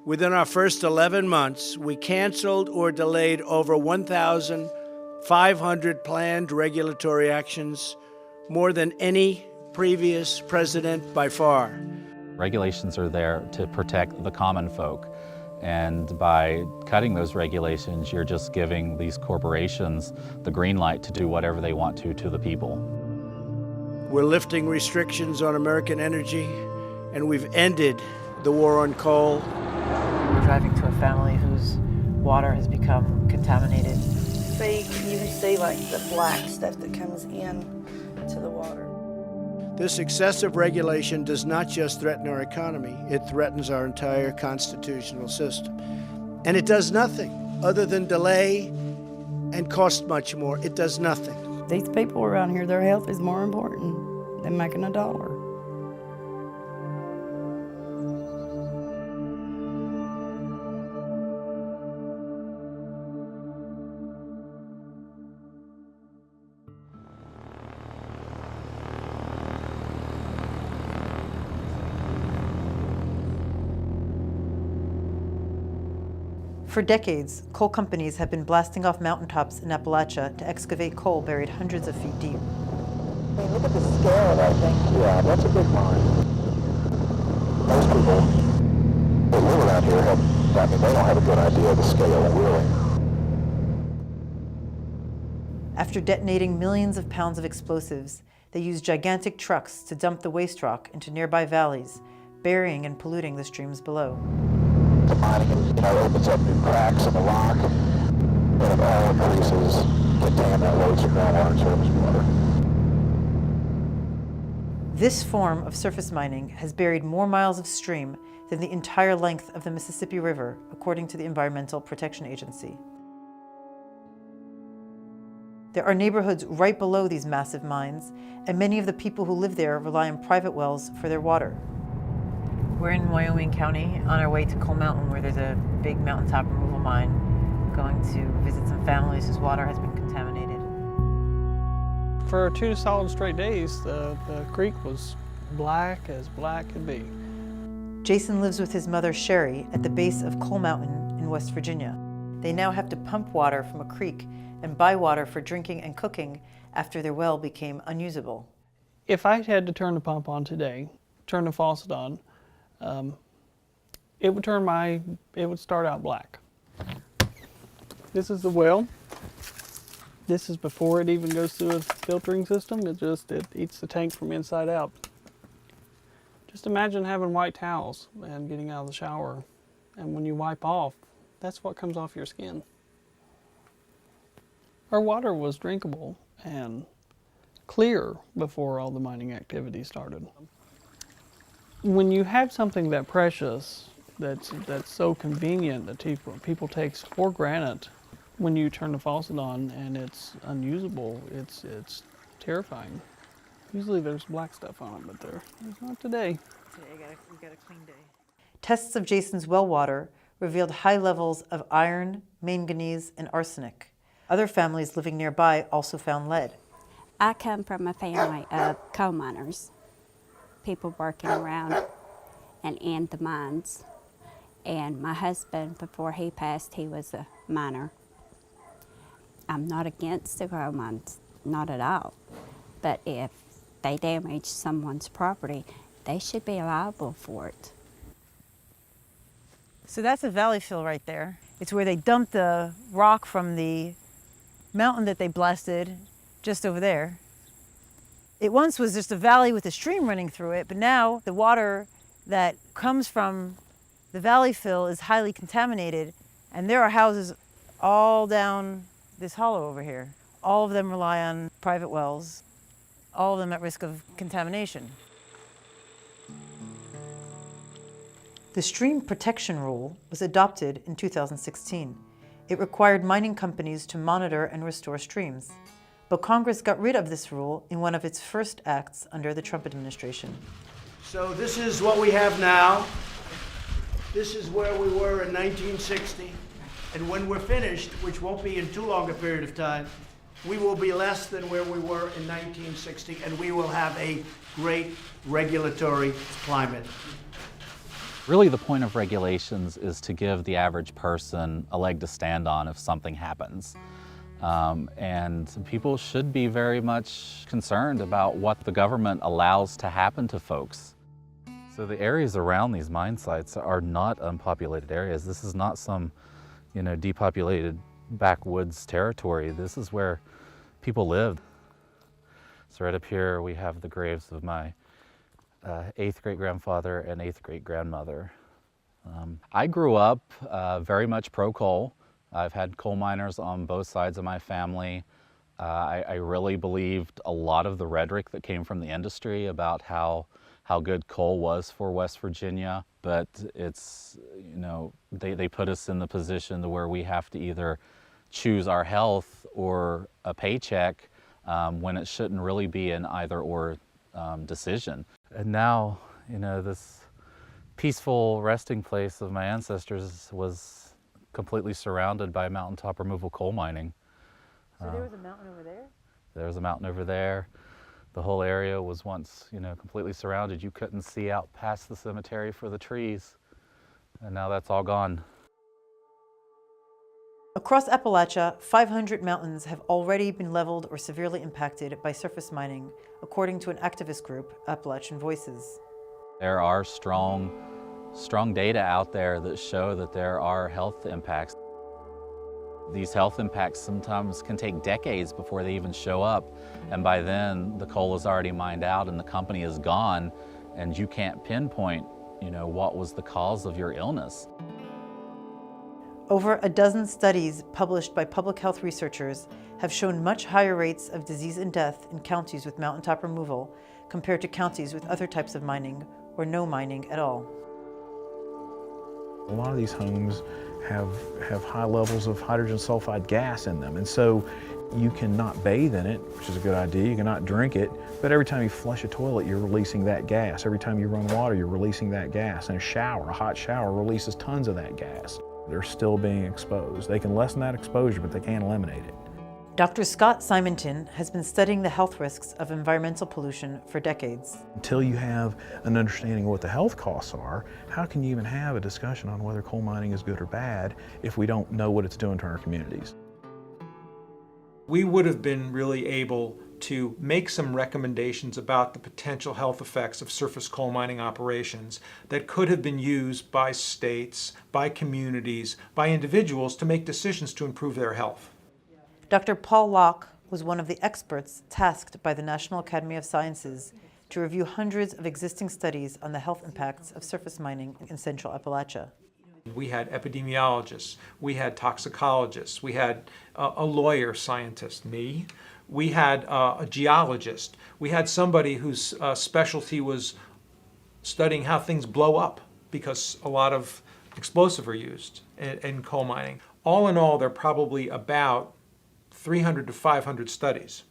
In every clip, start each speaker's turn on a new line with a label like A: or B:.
A: Within our first 11 months, we canceled or delayed over 1,500 planned regulatory actions, more than any previous president by far.
B: Regulations are there to protect the common folk. And by cutting those regulations, you're just giving these corporations the green light to do whatever they want to the people.
A: We're lifting restrictions on American energy, and we've ended the war on coal.
C: We're driving to a family whose water has become contaminated.
D: You can see like the black stuff that comes in to the water.
A: This excessive regulation does not just threaten our economy, it threatens our entire constitutional system. And it does nothing other than delay and cost much more. It does nothing.
E: These people around here, their health is more important than making a dollar.
C: For decades, coal companies have been blasting off mountaintops in Appalachia to excavate coal buried hundreds of feet deep.
F: I mean, look at the scale of that thing. Yeah, that's a big mine. Most people that live around here they don't have a good idea of the scale, really.
C: After detonating millions of pounds of explosives, they use gigantic trucks to dump the waste rock into nearby valleys, burying and polluting the streams below.
F: The mining, opens up new cracks in the rock, and it all increases contaminant loads of groundwater and surface water.
C: This form of surface mining has buried more miles of stream than the entire length of the Mississippi River, according to the Environmental Protection Agency. There are neighborhoods right below these massive mines, and many of the people who live there rely on private wells for their water. We're in Wyoming County on our way to Coal Mountain, where there's a big mountaintop removal mine, going to visit some families whose water has been contaminated.
G: For 2 solid straight days, the creek was black as black could be.
C: Jason lives with his mother, Sherry, at the base of Coal Mountain in West Virginia. They now have to pump water from a creek and buy water for drinking and cooking after their well became unusable.
G: If I had to turn the pump on today, turn the faucet on, it would start out black. This is the well. This is before it even goes through a filtering system. It eats the tank from inside out. Just imagine having white towels and getting out of the shower, and when you wipe off, that's what comes off your skin. Our water was drinkable and clear before all the mining activity started. When you have something that precious, that's so convenient that people take for granted, when you turn the faucet on and it's unusable, it's terrifying. Usually there's black stuff on it, but there's not today.
C: Today we got a clean day. Tests of Jason's well water revealed high levels of iron, manganese, and arsenic. Other families living nearby also found lead.
H: I come from a family of coal miners, people working around and in the mines. And my husband, before he passed, he was a miner. I'm not against the coal mines, not at all. But if they damage someone's property, they should be liable for it.
C: So that's a valley fill right there. It's where they dumped the rock from the mountain that they blasted just over there. It once was just a valley with a stream running through it, but now the water that comes from the valley fill is highly contaminated, and there are houses all down this hollow over here. All of them rely on private wells, all of them at risk of contamination. The Stream Protection Rule was adopted in 2016. It required mining companies to monitor and restore streams. But Congress got rid of this rule in one of its first acts under the Trump administration.
A: So this is what we have now. This is where we were in 1960. And when we're finished, which won't be in too long a period of time, we will be less than where we were in 1960, and we will have a great regulatory climate.
B: Really, the point of regulations is to give the average person a leg to stand on if something happens. And people should be very much concerned about what the government allows to happen to folks. So the areas around these mine sites are not unpopulated areas. This is not some, depopulated backwoods territory. This is where people lived. So right up here we have the graves of my 8th great-grandfather and 8th great-grandmother. I grew up very much pro-coal. I've had coal miners on both sides of my family. I really believed a lot of the rhetoric that came from the industry about how good coal was for West Virginia, but it's, they put us in the position to where we have to either choose our health or a paycheck when it shouldn't really be an either-or decision. And now, this peaceful resting place of my ancestors was completely surrounded by mountaintop removal coal mining.
C: So there was a mountain over there?
B: There was a mountain over there. The whole area was once, completely surrounded. You couldn't see out past the cemetery for the trees. And now that's all gone.
C: Across Appalachia, 500 mountains have already been leveled or severely impacted by surface mining, according to an activist group, Appalachian Voices.
B: There are strong data out there that show that there are health impacts. These health impacts sometimes can take decades before they even show up, and by then the coal is already mined out and the company is gone, and you can't pinpoint, what was the cause of your illness.
C: Over a dozen studies published by public health researchers have shown much higher rates of disease and death in counties with mountaintop removal compared to counties with other types of mining or no mining at all.
I: A lot of these homes have high levels of hydrogen sulfide gas in them, and so you cannot bathe in it, which is a good idea. You cannot drink it, but every time you flush a toilet, you're releasing that gas. Every time you run water, you're releasing that gas. And a hot shower releases tons of that gas. They're still being exposed. They can lessen that exposure, but they can't eliminate it.
C: Dr. Scott Simonton has been studying the health risks of environmental pollution for decades.
I: Until you have an understanding of what the health costs are, how can you even have a discussion on whether coal mining is good or bad if we don't know what it's doing to our communities?
J: We would have been really able to make some recommendations about the potential health effects of surface coal mining operations that could have been used by states, by communities, by individuals to make decisions to improve their health.
C: Dr. Paul Locke was one of the experts tasked by the National Academy of Sciences to review hundreds of existing studies on the health impacts of surface mining in Central Appalachia.
J: We had epidemiologists, we had toxicologists, we had a lawyer scientist, me. We had a geologist. We had somebody whose specialty was studying how things blow up because a lot of explosives are used in coal mining. All in all, there are probably about 300 to 500 studies.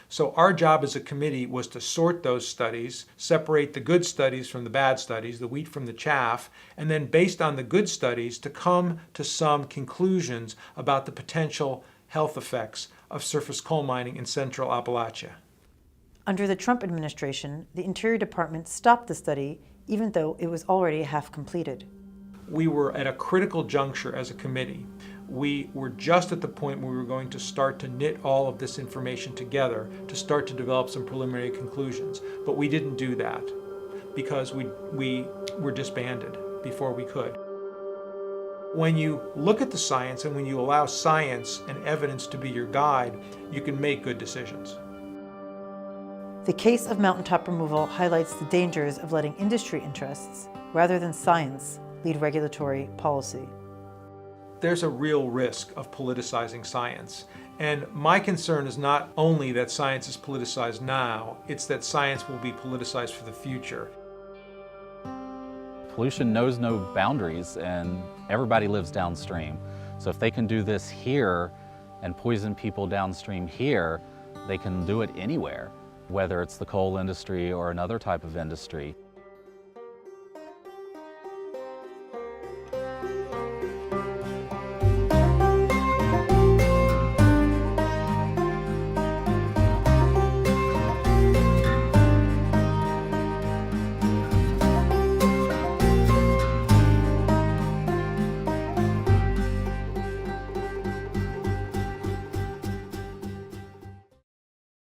J: So our job as a committee was to sort those studies, separate the good studies from the bad studies, the wheat from the chaff, and then based on the good studies to come to some conclusions about the potential health effects of surface coal mining in Central Appalachia.
C: Under the Trump administration, the Interior Department stopped the study even though it was already half completed.
J: We were at a critical juncture as a committee. We were just at the point where we were going to start to knit all of this information together to start to develop some preliminary conclusions. But we didn't do that because we were disbanded before we could. When you look at the science and when you allow science and evidence to be your guide, you can make good decisions.
C: The case of mountaintop removal highlights the dangers of letting industry interests, rather than science, lead regulatory policy.
J: There's a real risk of politicizing science. And my concern is not only that science is politicized now, it's that science will be politicized for the future.
B: Pollution knows no boundaries and everybody lives downstream. So if they can do this here and poison people downstream here, they can do it anywhere, whether it's the coal industry or another type of industry.